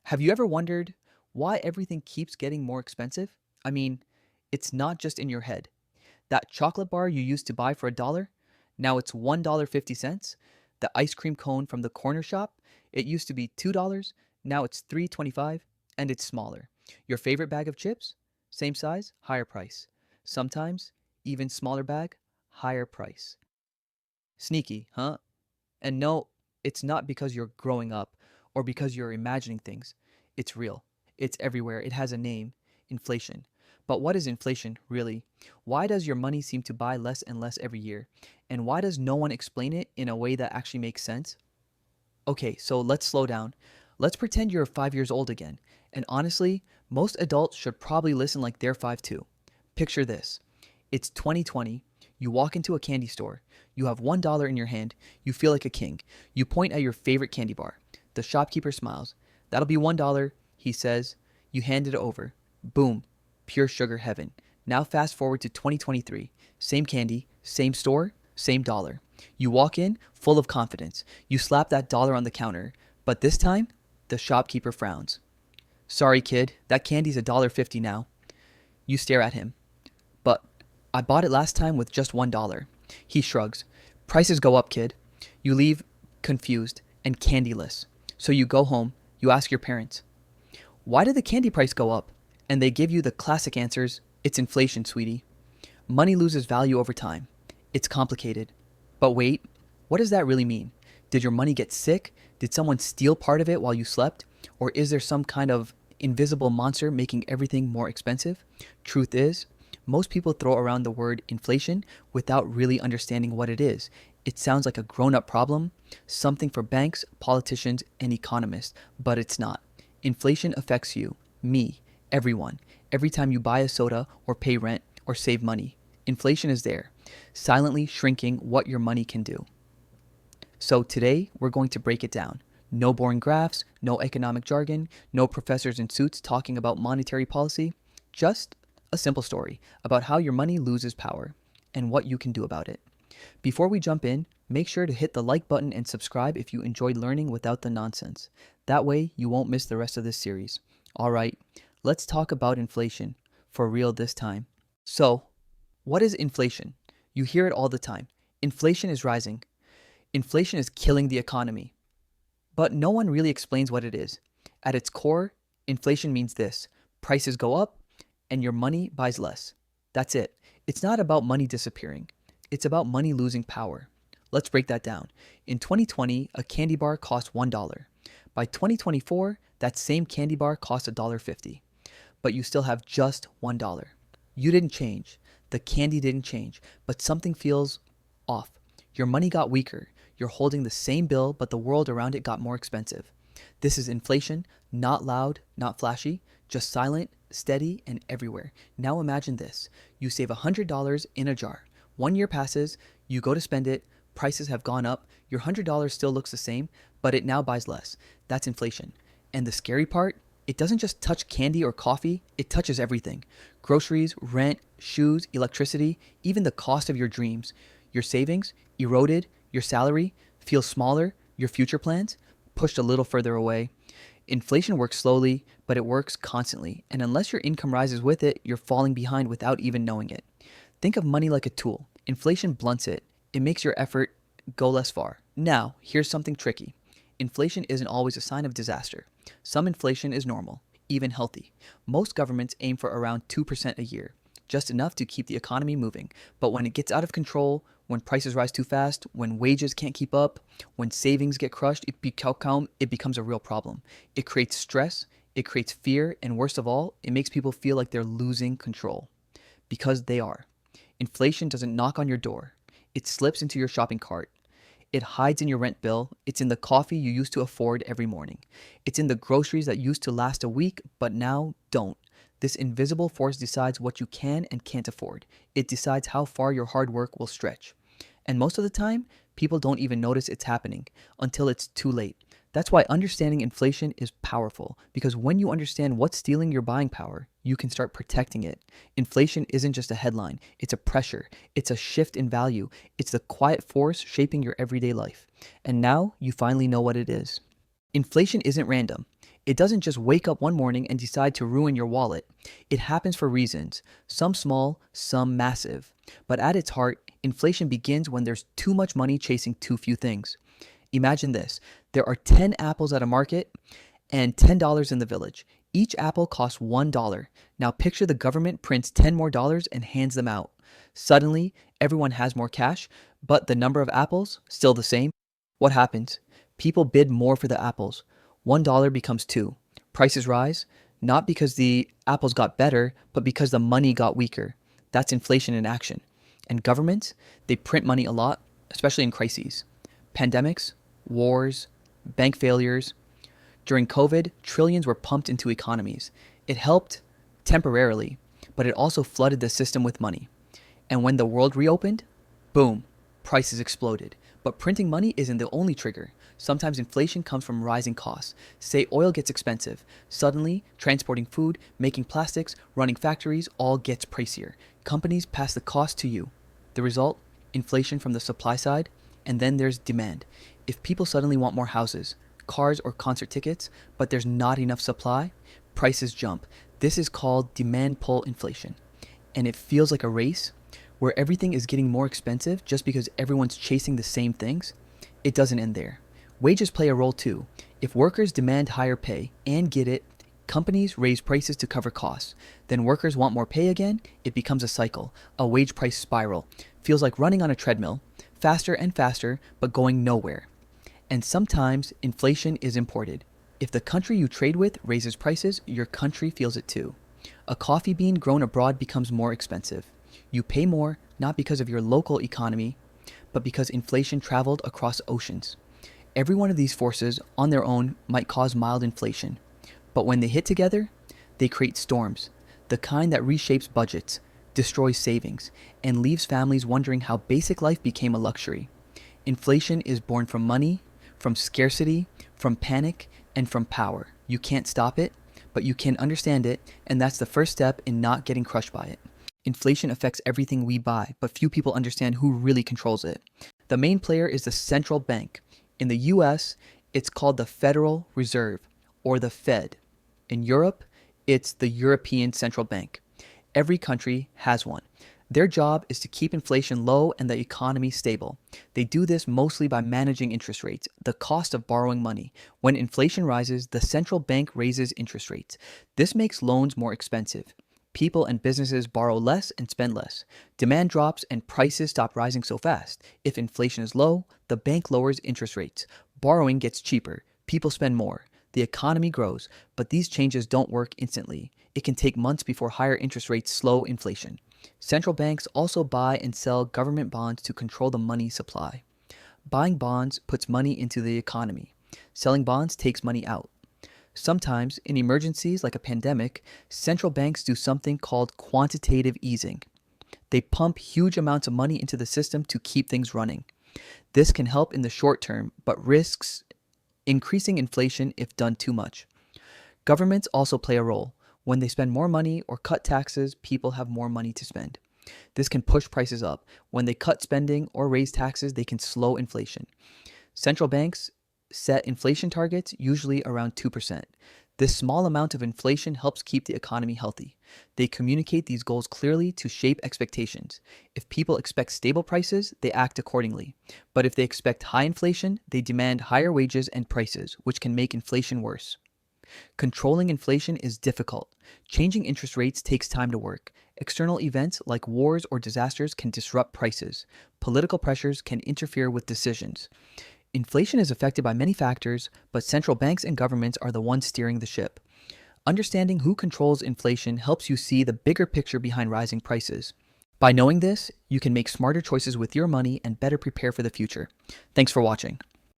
Have you ever wondered why everything keeps getting more expensive? I mean, it's not just in your head. That chocolate bar you used to buy for $1, now it's $1.50. The ice cream cone from the corner shop, it used to be $2, now it's $3.25, and it's smaller. Your favorite bag of chips? Same size, higher price. Sometimes, even smaller bag, higher price. Sneaky, huh? And no, it's not because you're growing up or because you're imagining things. It's real. It's everywhere. It has a name, inflation. But what is inflation, really? Why does your money seem to buy less and less every year? And why does no one explain it in a way that actually makes sense? Okay, so let's slow down. Let's pretend you're 5 years old again. And honestly, most adults should probably listen like they're five too. Picture this. It's 2020. You walk into a candy store. You have $1 in your hand. You feel like a king. You point at your favorite candy bar. The shopkeeper smiles. That'll be $1, he says. You hand it over. Boom. Pure sugar heaven. Now fast forward to 2023. Same candy, same store, same dollar. You walk in full of confidence. You slap that dollar on the counter. But this time, the shopkeeper frowns. Sorry, kid. That candy's $1.50 now. You stare at him. But I bought it last time with just $1. He shrugs. Prices go up, kid. You leave confused and candyless. So you go home, you ask your parents, why did the candy price go up? And they give you the classic answers, it's inflation, sweetie. Money loses value over time. It's complicated. But wait, what does that really mean? Did your money get sick? Did someone steal part of it while you slept? Or is there some kind of invisible monster making everything more expensive? Truth is, most people throw around the word inflation without really understanding what it is. It sounds like a grown-up problem, something for banks, politicians, and economists, but it's not. Inflation affects you, me, everyone. Every time you buy a soda or pay rent or save money, inflation is there, silently shrinking what your money can do. So today, we're going to break it down. No boring graphs, no economic jargon, no professors in suits talking about monetary policy, just a simple story about how your money loses power and what you can do about it. Before we jump in, make sure to hit the like button and subscribe if you enjoyed learning without the nonsense. That way, you won't miss the rest of this series. All right, let's talk about inflation, for real this time. So, what is inflation? You hear it all the time. Inflation is rising. Inflation is killing the economy. But no one really explains what it is. At its core, inflation means this: prices go up and your money buys less. That's it. It's not about money disappearing. It's about money losing power. Let's break that down. In 2020, a candy bar cost $1. By 2024, that same candy bar costs $1.50. But you still have just $1. You didn't change. The candy didn't change, but something feels off. Your money got weaker. You're holding the same bill, but the world around it got more expensive. This is inflation, not loud, not flashy, just silent, steady, and everywhere. Now imagine this. You save $100 in a jar. 1 year passes, you go to spend it, prices have gone up, your $100 still looks the same, but it now buys less. That's inflation. And the scary part, it doesn't just touch candy or coffee, it touches everything. Groceries, rent, shoes, electricity, even the cost of your dreams. Your savings, eroded, your salary, feels smaller, your future plans, pushed a little further away. Inflation works slowly, but it works constantly. And unless your income rises with it, you're falling behind without even knowing it. Think of money like a tool. Inflation blunts it. It makes your effort go less far. Now, here's something tricky. Inflation isn't always a sign of disaster. Some inflation is normal, even healthy. Most governments aim for around 2% a year, just enough to keep the economy moving. But when it gets out of control, when prices rise too fast, when wages can't keep up, when savings get crushed, it becomes a real problem. It creates stress, it creates fear, and worst of all, it makes people feel like they're losing control. Because they are. Inflation doesn't knock on your door. It slips into your shopping cart. It hides in your rent bill. It's in the coffee you used to afford every morning. It's in the groceries that used to last a week, but now don't. This invisible force decides what you can and can't afford. It decides how far your hard work will stretch. And most of the time, people don't even notice it's happening until it's too late. That's why understanding inflation is powerful, because when you understand what's stealing your buying power, you can start protecting it. Inflation isn't just a headline, it's a pressure, it's a shift in value, it's the quiet force shaping your everyday life. And now you finally know what it is. Inflation isn't random. It doesn't just wake up one morning and decide to ruin your wallet. It happens for reasons, some small, some massive. But at its heart, inflation begins when there's too much money chasing too few things. Imagine this: there are 10 apples at a market and $10 in the village. Each apple costs $1. Now picture the government prints 10 more dollars and hands them out. Suddenly, everyone has more cash, but the number of apples still the same. What happens? People bid more for the apples. $1 becomes 2. Prices rise, not because the apples got better, but because the money got weaker. That's inflation in action. And governments, they print money a lot, especially in crises. Pandemics, wars, bank failures. During COVID, trillions were pumped into economies. It helped temporarily, but it also flooded the system with money. And when the world reopened, boom, prices exploded. But printing money isn't the only trigger. Sometimes inflation comes from rising costs. Say oil gets expensive. Suddenly, transporting food, making plastics, running factories all gets pricier. Companies pass the cost to you. The result? Inflation from the supply side. And then there's demand. If people suddenly want more houses, cars, or concert tickets, but there's not enough supply, prices jump. This is called demand pull inflation. And it feels like a race where everything is getting more expensive just because everyone's chasing the same things. It doesn't end there. Wages play a role too. If workers demand higher pay and get it, companies raise prices to cover costs. Then workers want more pay again. It becomes a cycle, a wage price spiral. Feels like running on a treadmill, faster and faster, but going nowhere. And sometimes inflation is imported. If the country you trade with raises prices, your country feels it too. A coffee bean grown abroad becomes more expensive. You pay more, not because of your local economy, but because inflation traveled across oceans. Every one of these forces on their own might cause mild inflation. But when they hit together, they create storms, the kind that reshapes budgets, destroys savings, and leaves families wondering how basic life became a luxury. Inflation is born from money, from scarcity, from panic, and from power. You can't stop it, but you can understand it, and that's the first step in not getting crushed by it. Inflation affects everything we buy, but few people understand who really controls it. The main player is the central bank. In the US, it's called the Federal Reserve, or the Fed. In Europe, it's the European Central Bank. Every country has one. Their job is to keep inflation low and the economy stable. They do this mostly by managing interest rates, the cost of borrowing money. When inflation rises, the central bank raises interest rates. This makes loans more expensive. People and businesses borrow less and spend less. Demand drops and prices stop rising so fast. If inflation is low, the bank lowers interest rates. Borrowing gets cheaper. People spend more. The economy grows, but these changes don't work instantly. It can take months before higher interest rates slow inflation. Central banks also buy and sell government bonds to control the money supply. Buying bonds puts money into the economy. Selling bonds takes money out. Sometimes, in emergencies like a pandemic, central banks do something called quantitative easing. They pump huge amounts of money into the system to keep things running. This can help in the short term, but risks increasing inflation if done too much. Governments also play a role. When they spend more money or cut taxes, people have more money to spend. This can push prices up. When they cut spending or raise taxes, they can slow inflation. Central banks set inflation targets, usually around 2%. This small amount of inflation helps keep the economy healthy. They communicate these goals clearly to shape expectations. If people expect stable prices, they act accordingly. But if they expect high inflation, they demand higher wages and prices, which can make inflation worse. Controlling inflation is difficult. Changing interest rates takes time to work. External events like wars or disasters can disrupt prices. Political pressures can interfere with decisions. Inflation is affected by many factors, but central banks and governments are the ones steering the ship. Understanding who controls inflation helps you see the bigger picture behind rising prices. By knowing this, you can make smarter choices with your money and better prepare for the future. Thanks for watching.